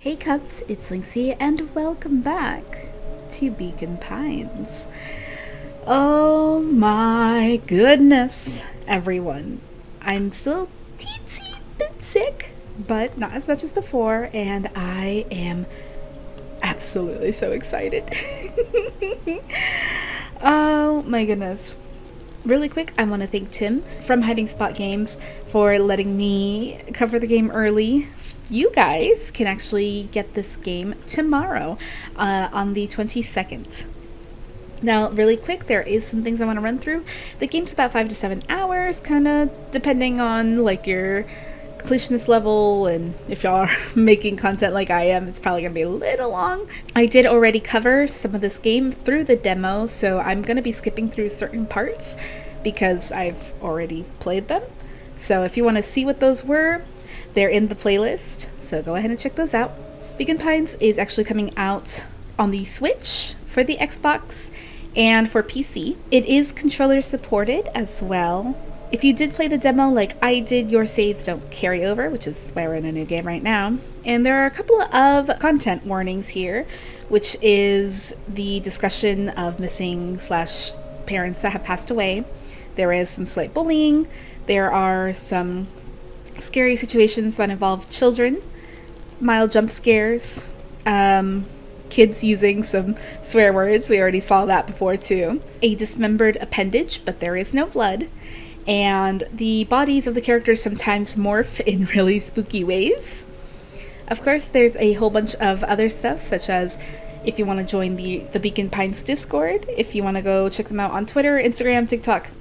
Hey Cubs, it's Lynx here, and welcome back to Beacon Pines. Oh my goodness, everyone. I'm still teensy bit sick, but not as much as before, and I am absolutely so excited. Oh my goodness. Really quick, I want to thank Tim from Hiding Spot Games for letting me cover the game early. You guys can actually get this game tomorrow on the 22nd. Now, really quick, there is some things I want to run through. The game's about 5 to 7 hours, kind of depending on like your completionist level, and if y'all are making content like I am, it's probably going to be a little long. I did already cover some of this game through the demo, so I'm going to be skipping through certain parts because I've already played them. So if you want to see what those were, they're in the playlist, so go ahead and check those out. Beacon Pines is actually coming out on the Switch, for the Xbox, and for PC. It is controller supported as well. If you did play the demo like I did, your saves don't carry over, which is why we're in a new game right now. And there are a couple of content warnings here, which is the discussion of missing / parents that have passed away. There is some slight bullying. There are some scary situations that involve children, mild jump scares, kids using some swear words. We already saw that before too. A dismembered appendage, but there is no blood. And the bodies of the characters sometimes morph in really spooky ways. Of course, there's a whole bunch of other stuff, such as if you want to join the Beacon Pines Discord, if you want to go check them out on Twitter, Instagram, TikTok.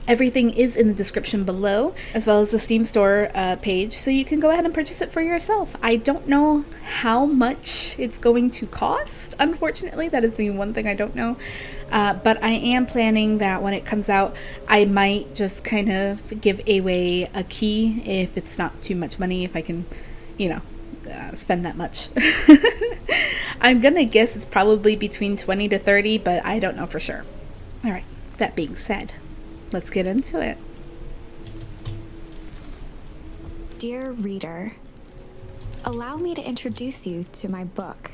Everything is in the description below, as well as the Steam store page, so you can go ahead and purchase it for yourself. I don't know how much it's going to cost, unfortunately. That is the one thing I don't know. But I am planning that when it comes out, I might just kind of give away a key if it's not too much money, if I can, spend that much. I'm gonna guess it's probably between 20 to 30, but I don't know for sure. All right, that being said, let's get into it. Dear reader, allow me to introduce you to my book.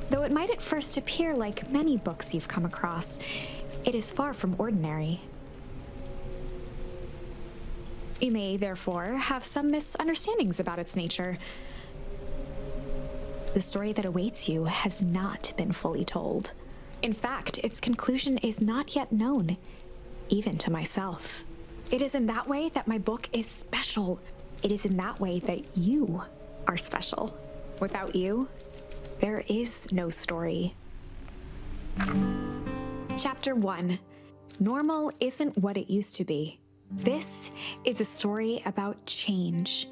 Though it might at first appear like many books you've come across, it is far from ordinary. You may, therefore, have some misunderstandings about its nature. The story that awaits you has not been fully told. In fact, its conclusion is not yet known, even to myself. It is in that way that my book is special. It is in that way that you are special. Without you, there is no story. Chapter 1. Normal isn't what it used to be. This is a story about change.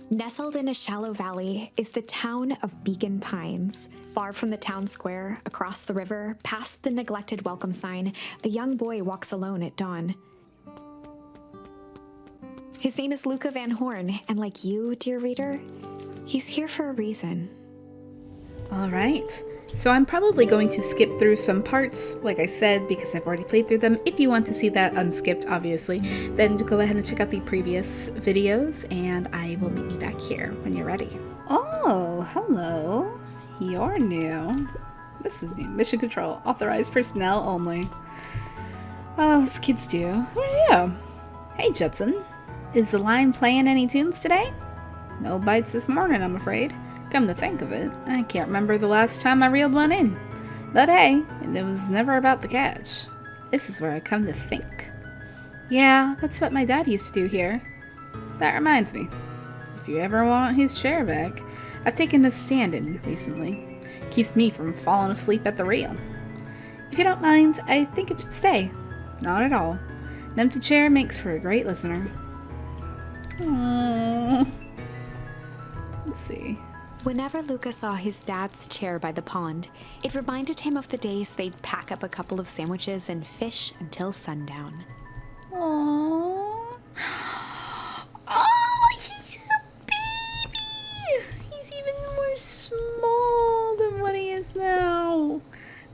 Nestled in a shallow valley is the town of Beacon Pines. Far from the town square, across the river, past the neglected welcome sign, a young boy walks alone at dawn. His name is Luca Van Horn, and like you, dear reader, he's here for a reason. All right, so I'm probably going to skip through some parts, like I said, because I've already played through them. If you want to see that unskipped, obviously, then go ahead and check out the previous videos, and I will meet you back here when you're ready. Oh, hello. You're new. This is new. Mission control. Authorized personnel only. Oh, as kids do. Who are you? Hey, Judson. Is the line playing any tunes today? No bites this morning, I'm afraid. Come to think of it, I can't remember the last time I reeled one in. But hey, it was never about the catch. This is where I come to think. Yeah, that's what my dad used to do here. That reminds me. If you ever want his chair back, I've taken a stand-in recently. Keeps me from falling asleep at the reel. If you don't mind, I think it should stay. Not at all. An empty chair makes for a great listener. Aww. Let's see. Whenever Luca saw his dad's chair by the pond, it reminded him of the days they'd pack up a couple of sandwiches and fish until sundown. Aww. Oh, he's a baby! He's even more small than what he is now.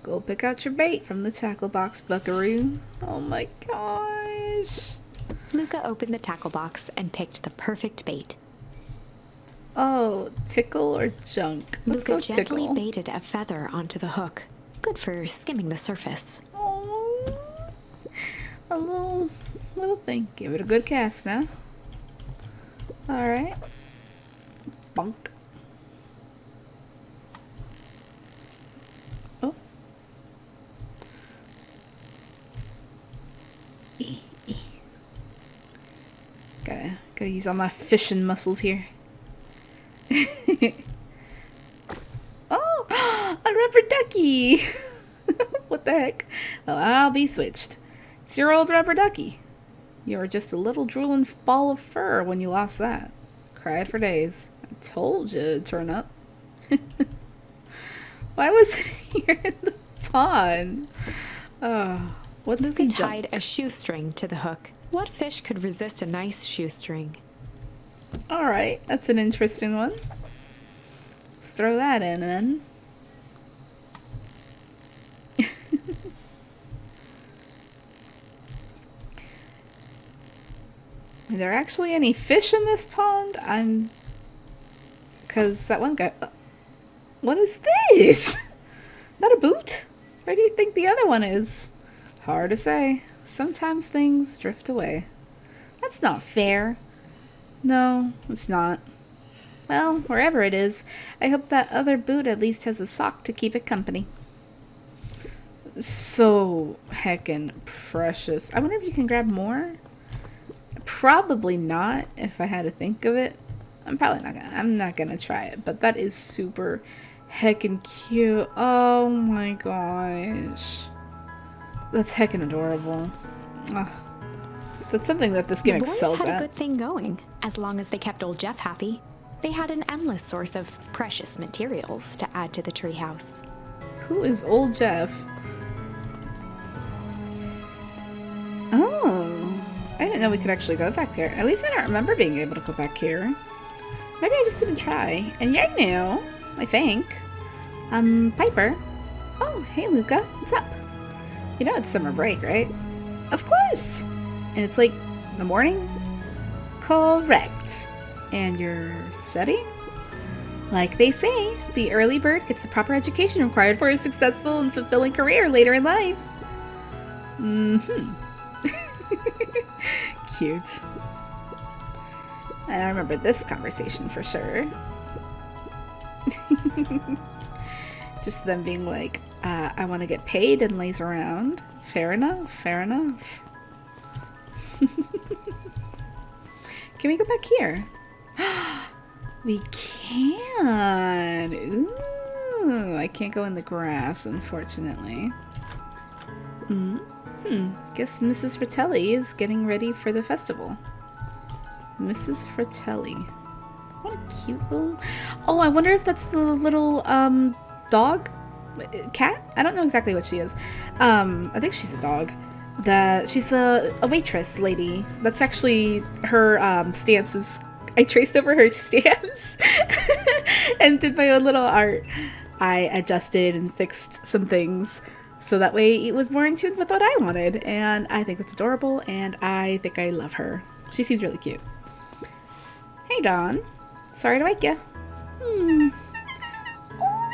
Go pick out your bait from the tackle box, buckaroo. Oh my gosh. Luca opened the tackle box and picked the perfect bait. Oh, tickle or junk? Let's Luca go gently tickle. baited a feather onto the hook. Good for skimming the surface. Oh, a little thing. Give it a good cast now. All right. Bonk. Oh. Gotta use all my fishing muscles here. Oh, a rubber ducky. What the heck? Well, I'll be switched. It's your old rubber ducky. You were just a little drooling ball of fur when you lost that. Cried for days. I told you it'd turn up. Why was it here in the pond? What's Luca the tied junk? a shoestring to the hook. What fish could resist a nice shoestring? Alright, that's an interesting one. Let's throw that in then. Are there actually any fish in this pond? Because that one guy... What is this? Not a boot? Where do you think the other one is? Hard to say. Sometimes things drift away. That's not fair. No, it's not. Well, wherever it is, I hope that other boot at least has a sock to keep it company. So heckin' precious. I wonder if you can grab more? Probably not, if I had to think of it. I'm not gonna try it, but that is super heckin' cute. Oh my gosh. That's heckin' adorable. Ugh. That's something that this game The boys excels had a at. good thing going, as long as they kept old Jeff happy. They had an endless source of precious materials to add to the treehouse. Who is old Jeff? Oh, I didn't know we could actually go back there. At least I don't remember being able to go back here. Maybe I just didn't try. And you're new, I think. Piper. Oh, hey Luca, what's up? You know it's summer break, right? Of course! And it's like the morning? Correct. And you're studying? Like they say, the early bird gets the proper education required for a successful and fulfilling career later in life. Mm-hmm. Cute. And I remember this conversation for sure. Just them being like, I want to get paid and laze around. Fair enough, fair enough. Can we go back here? We can. Ooh, I can't go in the grass, unfortunately. Guess Mrs. Fratelli is getting ready for the festival. Mrs. Fratelli. What a cute little... Oh, I wonder if that's the little, dog? Cat? I don't know exactly what she is. I think she's a dog. She's a waitress lady. That's actually her, stances. I traced over her stance and did my own little art. I adjusted and fixed some things so that way it was more in tune with what I wanted. And I think that's adorable, and I think I love her. She seems really cute. Hey, Dawn. Sorry to wake you. Oh,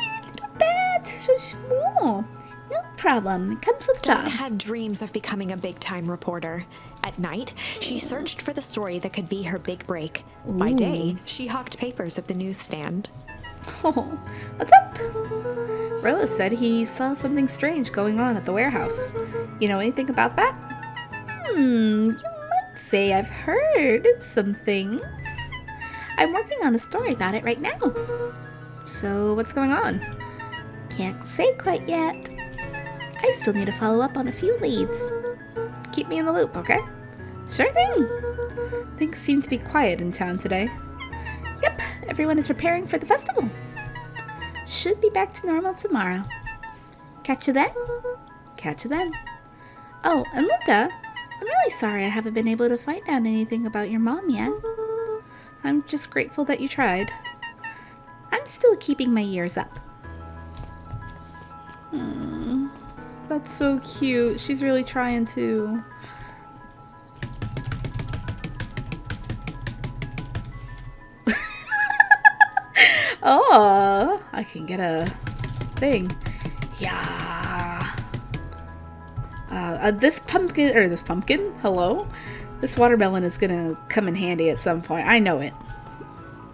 you're a little bat. So small. No problem. It comes with the Dawn job. had dreams of becoming a big-time reporter. At night, she searched for the story that could be her big break. By day, she hawked papers at the newsstand. Oh, what's up? Rilla said he saw something strange going on at the warehouse. You know anything about that? You might say I've heard some things. I'm working on a story about it right now. So what's going on? Can't say quite yet. I still need to follow up on a few leads. Keep me in the loop, okay? Sure thing. Things seem to be quiet in town today. Yep, everyone is preparing for the festival. Should be back to normal tomorrow. Catch you then? Catch you then. Oh, and Luca, I'm really sorry I haven't been able to find out anything about your mom yet. I'm just grateful that you tried. I'm still keeping my ears up. That's so cute. She's really trying to. Oh, I can get a thing. Yeah. This pumpkin, hello? This watermelon is gonna come in handy at some point. I know it.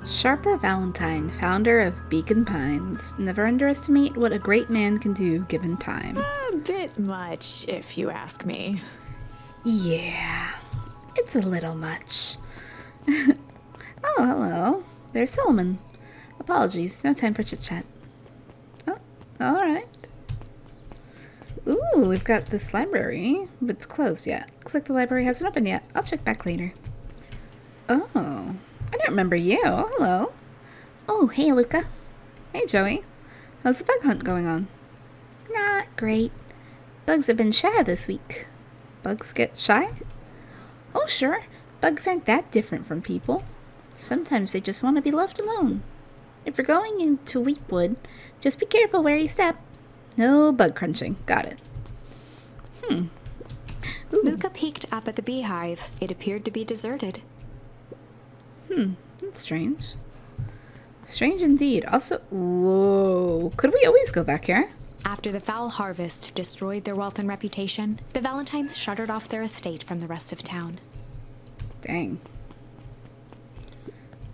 Sharper Valentine, founder of Beacon Pines. Never underestimate what a great man can do given time. A bit much, if you ask me. Yeah, it's a little much. Oh, hello. There's Solomon. Apologies, no time for chit-chat. Oh, alright. Ooh, we've got this library, but it's closed yet. Looks like the library hasn't opened yet. I'll check back later. Oh, I don't remember you. Hello. Oh, hey, Luca. Hey, Joey. How's the bug hunt going on? Not great. Bugs have been shy this week. Bugs get shy? Oh, sure. Bugs aren't that different from people. Sometimes they just want to be left alone. If you're going into Weepwood, just be careful where you step. No bug crunching. Got it. Ooh. Luca peeked up at the beehive. It appeared to be deserted. That's strange. Strange indeed. Also, whoa. Could we always go back here? After the foul harvest destroyed their wealth and reputation, the Valentines shuttered off their estate from the rest of town. Dang.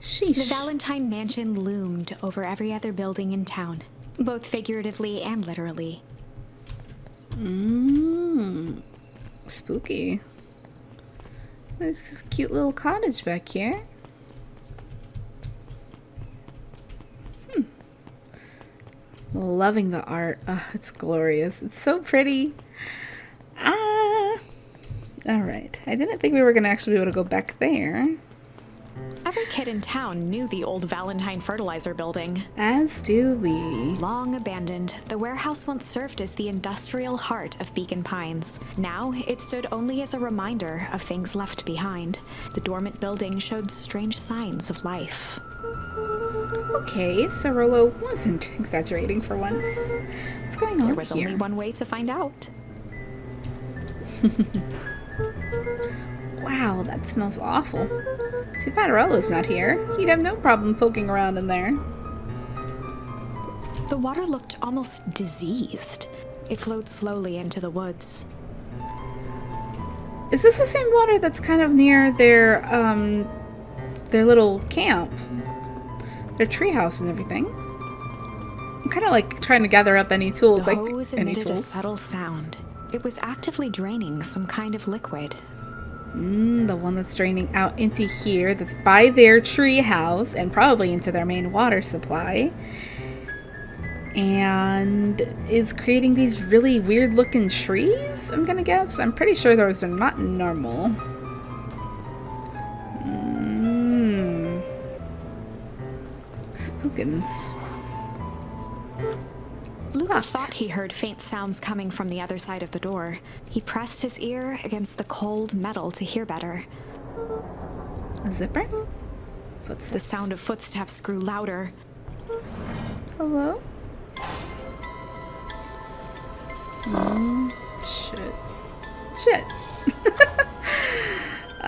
Sheesh. The Valentine mansion loomed over every other building in town, both figuratively and literally. Spooky. There's this cute little cottage back here. Loving the art. Oh, it's glorious. It's so pretty. Alright. I didn't think we were going to actually be able to go back there. Every kid in town knew the old Valentine fertilizer building. As do we. Long abandoned, the warehouse once served as the industrial heart of Beacon Pines. Now, it stood only as a reminder of things left behind. The dormant building showed strange signs of life. Okay, so Rolo wasn't exaggerating for once. What's going on There was here? only one way to find out. Wow, that smells awful. Too bad Rolo's not here. He'd have no problem poking around in there. The water looked almost diseased. It flowed slowly into the woods. Is this the same water that's kind of near their little camp? Their treehouse and everything? I'm kind of like trying to gather up any tools. The like hose any emitted a tools. subtle sound. It was actively draining some kind of liquid. The one that's draining out into here, that's by their tree house and probably into their main water supply, and is creating these really weird looking trees, I'm gonna guess. I'm pretty sure those are not normal. Spookins. Luca thought he heard faint sounds coming from the other side of the door. He pressed his ear against the cold metal to hear better. A zipper? Footsteps. The sound of footsteps grew louder. Hello? Shit. Shit.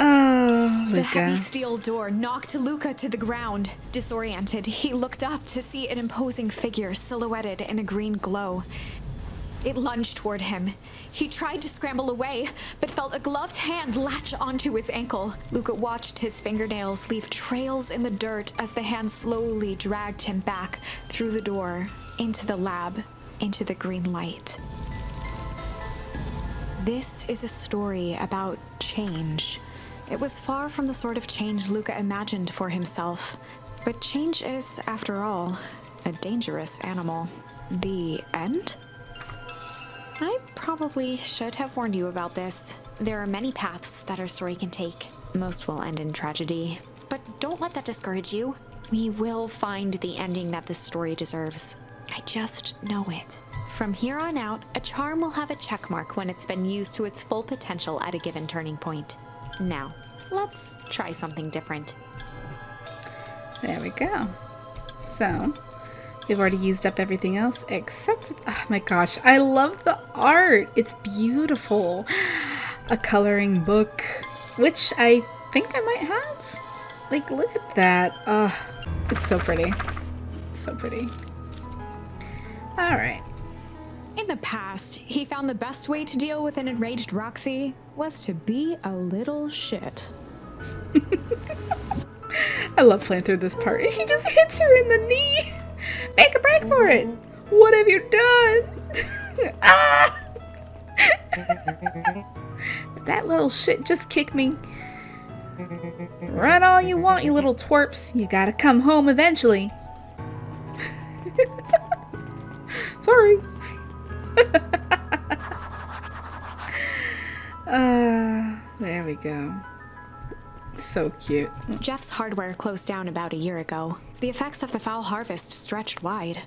Oh, The Luca. heavy steel door knocked Luca to the ground. Disoriented, he looked up to see an imposing figure silhouetted in a green glow. It lunged toward him. He tried to scramble away, but felt a gloved hand latch onto his ankle. Luca watched his fingernails leave trails in the dirt as the hand slowly dragged him back through the door, into the lab, into the green light. This is a story about change. It was far from the sort of change Luca imagined for himself. But change is, after all, a dangerous animal. The end? I probably should have warned you about this. There are many paths that our story can take. Most will end in tragedy. But don't let that discourage you. We will find the ending that this story deserves. I just know it. From here on out, a charm will have a check mark when it's been used to its full potential at a given turning point. Now, let's try something different. There we go. So, we've already used up everything else except for... Oh my gosh, I love the art. It's beautiful. A coloring book, which I think I might have. Like, look at that. Oh, it's so pretty. so pretty. Alright. In the past, he found the best way to deal with an enraged Roxy was to be a little shit. I love playing through this part. He just hits her in the knee. Make a break for it. What have you done? Ah! Did that little shit just kick me? Run all you want, you little twerps. You gotta come home eventually. Sorry. There we go. So cute. Jeff's hardware closed down about a year ago. The effects of the foul harvest stretched wide.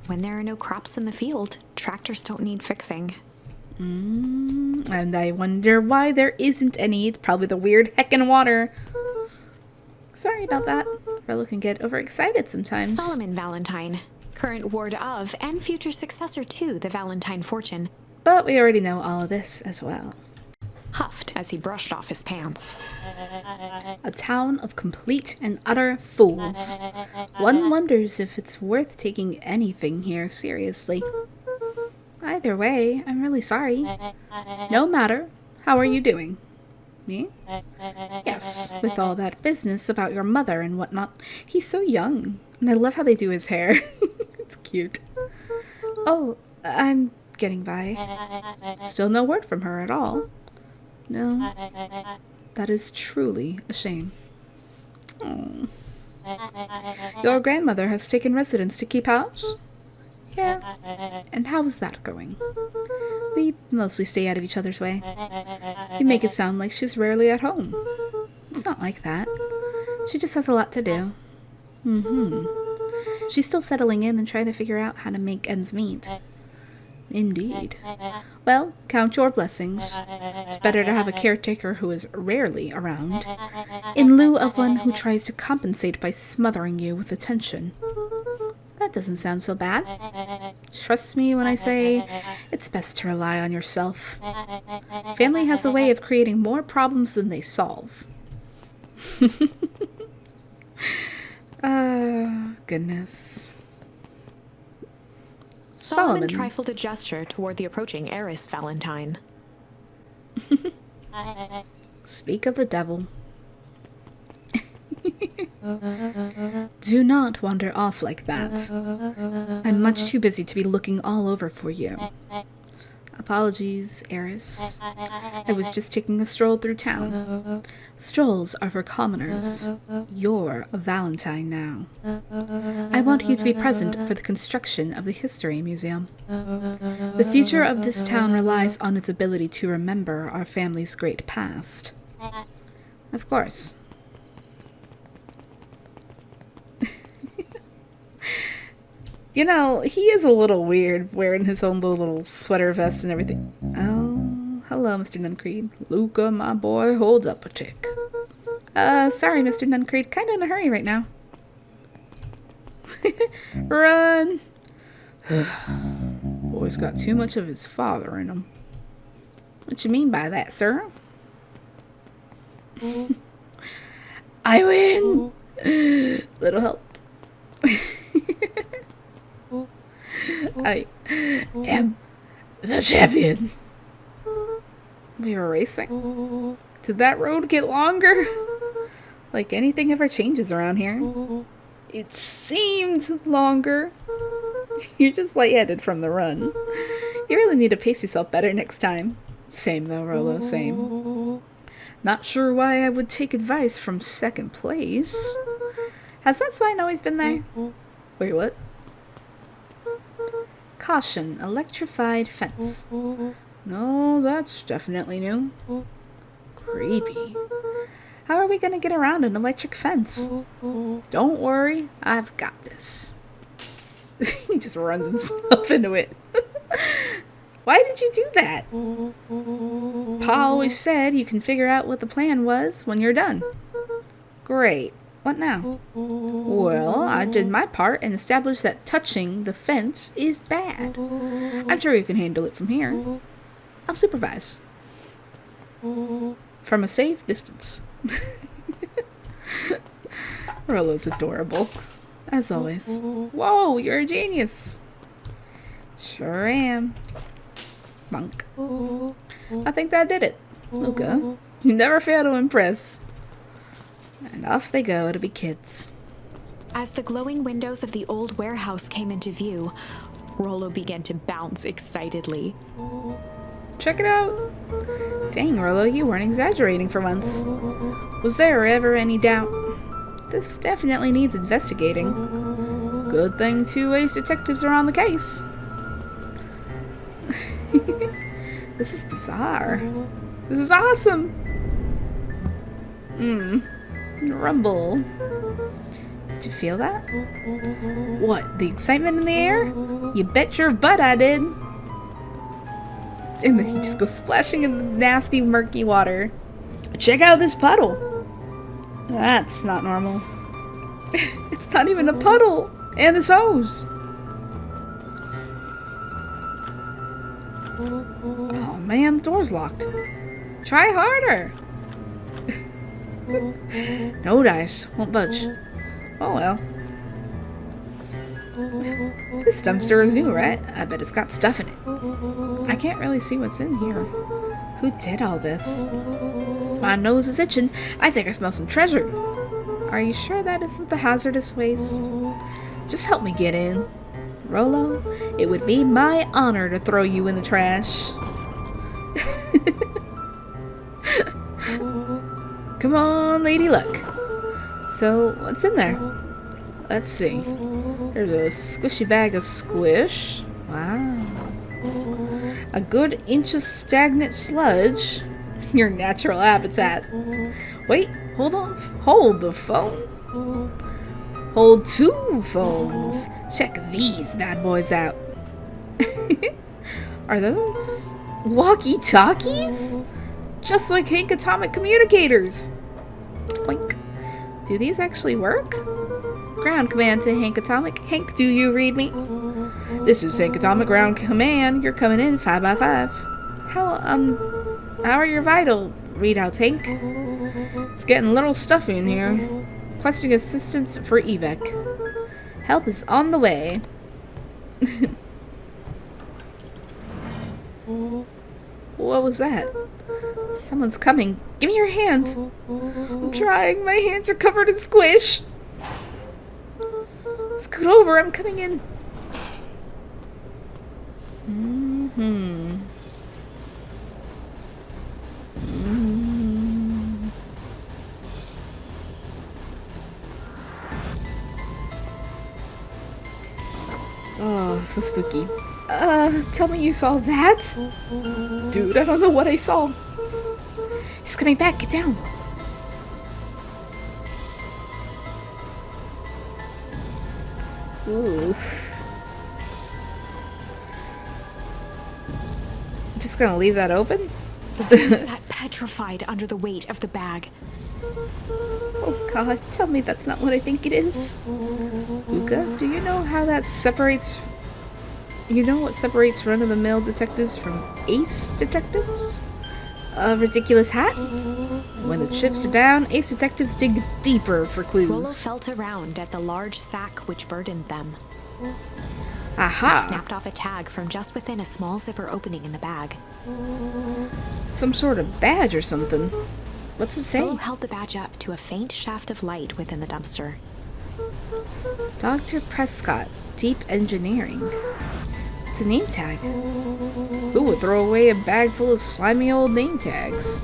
When there are no crops in the field, tractors don't need fixing. And I wonder why there isn't any. It's probably the weird heckin' water. Sorry about that. Rolo can get overexcited sometimes. Solomon Valentine, current ward of and future successor to the Valentine fortune, But we already know all of this as well. huffed as he brushed off his pants. A town of complete and utter fools. One wonders if it's worth taking anything here seriously. Either way, I'm really sorry. No matter. How are you doing? Me? Yes, with all that business about your mother and whatnot. He's so young. And I love how they do his hair. It's cute. Oh, I'm getting by. Still no word from her at all. No. That is truly a shame. Oh. Your grandmother has taken residence to keep house? Yeah. And how's that going? We mostly stay out of each other's way. You make it sound like she's rarely at home. It's not like that. She just has a lot to do. She's still settling in and trying to figure out how to make ends meet. Indeed. Well, count your blessings. It's better to have a caretaker who is rarely around, in lieu of one who tries to compensate by smothering you with attention. That doesn't sound so bad. Trust me when I say it's best to rely on yourself. Family has a way of creating more problems than they solve. Goodness. Solomon trifled a gesture toward the approaching heiress Valentine. Speak of the devil. Do not wander off like that. I'm much too busy to be looking all over for you. Apologies, heiress. I was just taking a stroll through town. Strolls are for commoners. You're a Valentine now. I want you to be present for the construction of the History Museum. The future of this town relies on its ability to remember our family's great past. Of course. You know, he is a little weird wearing his own little sweater vest and everything. Oh, hello, Mr. Nuncreed. Luca, my boy, hold up a tick. Sorry, Mr. Nuncreed. Kinda in a hurry right now. Run! Boy's got too much of his father in him. What you mean by that, sir? I win! Little help. I am the champion. We were racing. Did that road get longer? Like anything ever changes around here. It seemed longer. You're just lightheaded from the run. You really need to pace yourself better next time. Same though, Rolo, same. Not sure why I would take advice from second place. Has that sign always been there? Wait, what? Caution, electrified fence. No, that's definitely new. Creepy. How are we gonna get around an electric fence? Don't worry, I've got this. He just runs himself into it. Why did you do that? Pa always said you can figure out what the plan was when you're done. Great. What now? Well, I did my part and established that touching the fence is bad. I'm sure you can handle it from here. I'll supervise. From a safe distance. Rolo's adorable. as always. Whoa, you're a genius. Sure am. Monk. I think that did it. Luca, you never fail to impress. And off they go to be kids. As the glowing windows of the old warehouse came into view, Rollo began to bounce excitedly. Check it out. Dang, Rollo, you weren't exaggerating for once. Was there ever any doubt? This definitely needs investigating. Good thing 2 ace detectives are on the case. This is bizarre. This is awesome. Rumble. Did you feel that? What, the excitement in the air? You bet your butt I did. And then he just goes splashing in the nasty, murky water. Check out this puddle. That's not normal. It's not even a puddle. And this hose. Oh man, the door's locked. Try harder. No dice. Won't budge. Oh well. This dumpster is new, right? I bet it's got stuff in it. I can't really see what's in here. Who did all this? My nose is itching. I think I smell some treasure. Are you sure that isn't the hazardous waste? Just help me get in. Rollo, it would be my honor to throw you in the trash. Come on, Lady Luck. So, what's in there? Let's see. There's a squishy bag of squish. Wow. A good inch of stagnant sludge. Your natural habitat. Wait, hold on. Hold the phone. Hold 2 phones. Check these bad boys out. Are those walkie-talkies? Just like Hank Atomic communicators. Boink. Do these actually work? Ground command to Hank Atomic. Hank, do you read me? This is Hank Atomic ground command. You're coming in 5 by 5. How are your vital readouts, Hank? It's getting a little stuffy in here. Requesting assistance for evac. Help is on the way. What was that? Someone's coming. Give me your hand. I'm trying. My hands are covered in squish. Scoot over. I'm coming in. Oh, so spooky. Tell me you saw that? Dude, I don't know what I saw. He's coming back. Get down. Ooh. Just gonna leave that open? The boy sat petrified under the weight of the bag. Oh god, tell me that's not what I think it is. Luca, do you know how that separates... You know what separates run-of-the-mill detectives from ace detectives? A ridiculous hat? When the chips are down, ace detectives dig deeper for clues. Rollo felt around at the large sack which burdened them. Aha! He snapped off a tag from just within a small zipper opening in the bag. Some sort of badge or something. What's it say? Rollo held the badge up to a faint shaft of light within the dumpster. Dr. Prescott, Deep Engineering. It's a name tag. Who would throw away a bag full of slimy old name tags?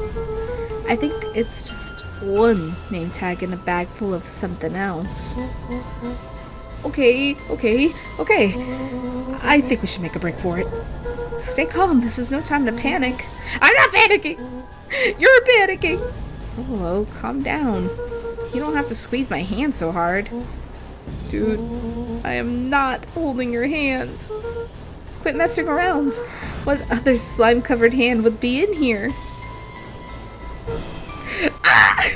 I think it's just one name tag in a bag full of something else. Okay. I think we should make a break for it. Stay calm. This is no time to panic. I'm not panicking! You're panicking! Oh, calm down. You don't have to squeeze my hand so hard. Dude, I am not holding your hand. Quit messing around. What other slime-covered hand would be in here? Ah!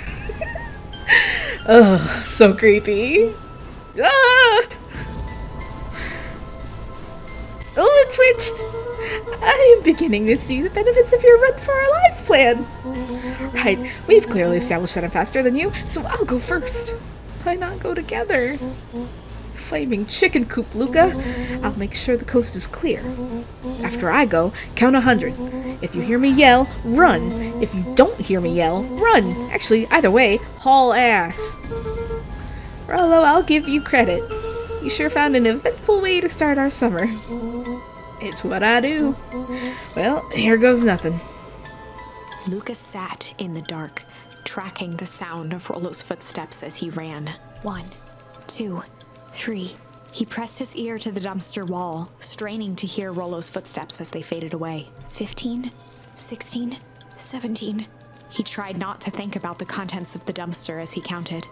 Oh, so creepy. Ah! Oh, it twitched. I am beginning to see the benefits of your run for our lives plan. Right, we've clearly established that I'm faster than you, so I'll go first. Why not go together? flaming chicken coop, Luca. I'll make sure the coast is clear. After I go, count 100. If you hear me yell, run. If you don't hear me yell, run. Actually, either way, haul ass. Rollo, I'll give you credit. You sure found an eventful way to start our summer. It's what I do. Well, here goes nothing. Lucas sat in the dark, tracking the sound of Rollo's footsteps as he ran. 1, 2, 3. He pressed his ear to the dumpster wall, straining to hear Rollo's footsteps as they faded away. 15, 16, 17. He tried not to think about the contents of the dumpster as he counted.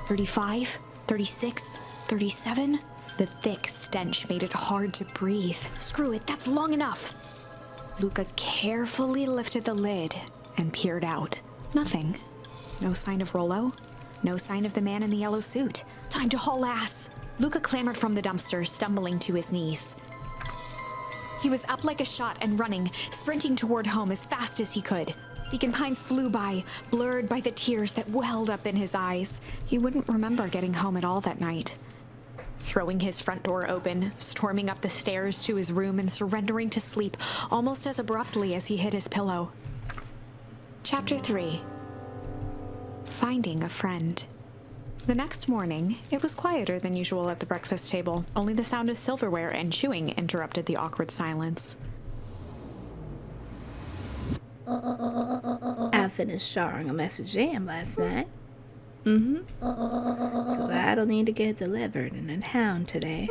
35, 36, 37. The thick stench made it hard to breathe. Screw it, that's long enough. Luca carefully lifted the lid and peered out. Nothing. No sign of Rollo. No sign of the man in the yellow suit. Time to haul ass. Luca clambered from the dumpster, stumbling to his knees. He was up like a shot and running, sprinting toward home as fast as he could. Beacon Pines flew by, blurred by the tears that welled up in his eyes. He wouldn't remember getting home at all that night. Throwing his front door open, storming up the stairs to his room, and surrendering to sleep almost as abruptly as he hit his pillow. Chapter 3. Finding a Friend. The next morning, it was quieter than usual at the breakfast table. Only the sound of silverware and chewing interrupted the awkward silence. I finished showering a message jam last night. So that'll need to get delivered in a town today.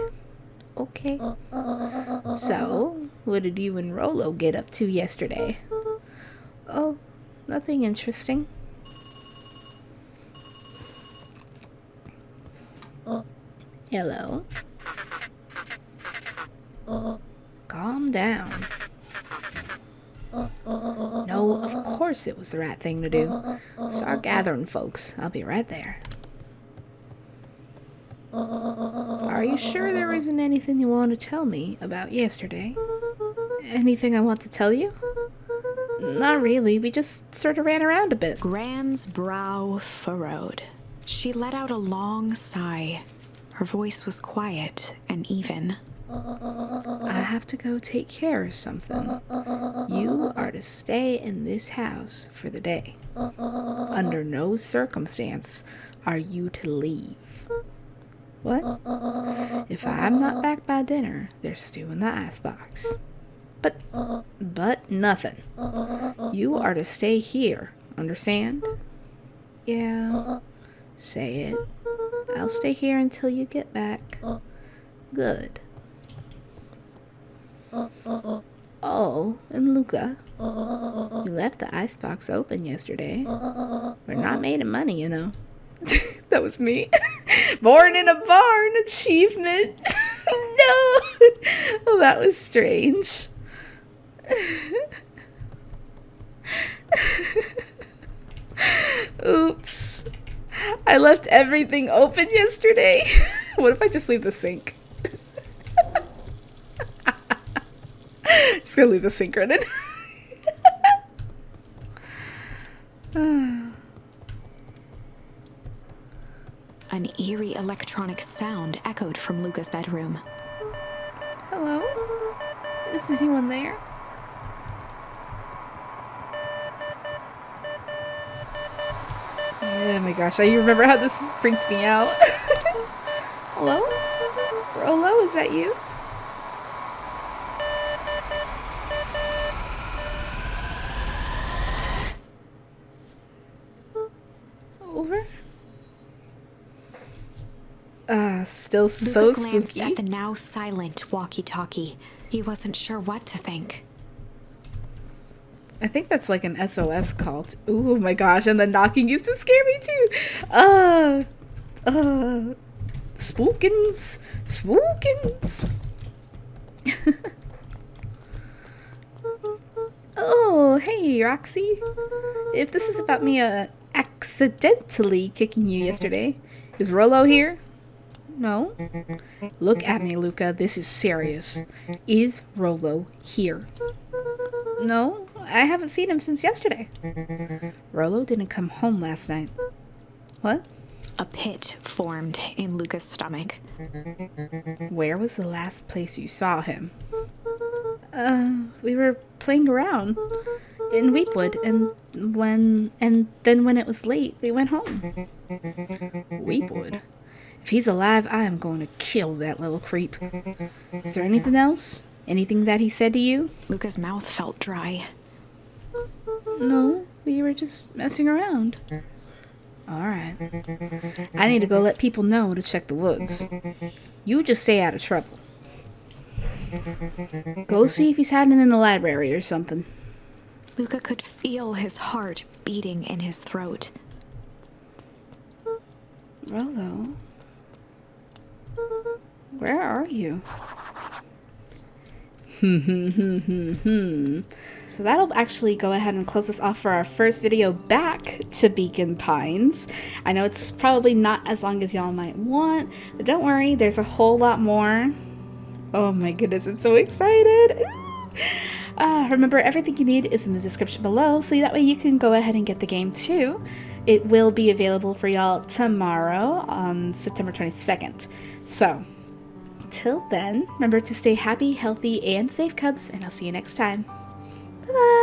Okay. So, what did you and Rollo get up to yesterday? Oh, nothing interesting. Hello? Calm down. No, of course it was the right thing to do. Start gathering, folks. I'll be right there. Are you sure there isn't anything you want to tell me about yesterday? Anything I want to tell you? Not really. We just sort of ran around a bit. Gran's brow furrowed. She let out a long sigh. Her voice was quiet and even. I have to go take care of something. You are to stay in this house for the day. Under no circumstance are you to leave. What? If I'm not back by dinner, there's stew in the icebox. But nothing. You are to stay here, understand? Yeah. Say it. I'll stay here until you get back. Good. Oh, and Luca, you left the icebox open yesterday. We're not made of money, you know. That was me. Born in a barn achievement. No. Oh, that was strange. Oops. I left everything open yesterday. What if I just leave the sink? Just gonna leave the sink running. An eerie electronic sound echoed from Luca's bedroom. Hello? Is anyone there? Oh my gosh, I remember how this freaked me out. Hello? Rollo, is that you? Over? Still so Luca glanced spooky. at the now silent walkie-talkie. He wasn't sure what to think. I think that's like an SOS call. Oh my gosh, and the knocking used to scare me too. Spookins. Oh, hey, Roxy. If this is about me accidentally kicking you yesterday, is Rollo here? No? Look at me, Luca. This is serious. Is Rollo here? No, I haven't seen him since yesterday. Rollo didn't come home last night. What? A pit formed in Luca's stomach. Where was the last place you saw him? We were playing around in Weepwood, and then when it was late, we went home. Weepwood? If he's alive, I am going to kill that little creep. Is there anything else? Anything that he said to you? Luca's mouth felt dry. No, we were just messing around. Alright. I need to go let people know to check the woods. You just stay out of trouble. Go see if he's hiding in the library or something. Luca could feel his heart beating in his throat. Rollo, where are you? So that'll actually go ahead and close us off for our first video back to Beacon Pines. I know it's probably not as long as y'all might want, but don't worry, there's a whole lot more. Oh my goodness, I'm so excited. Remember, everything you need is in the description below, so that way you can go ahead and get the game too. It will be available for y'all tomorrow on September 22nd. So, till then, remember to stay happy, healthy, and safe, Cubs, and I'll see you next time. Bye-bye!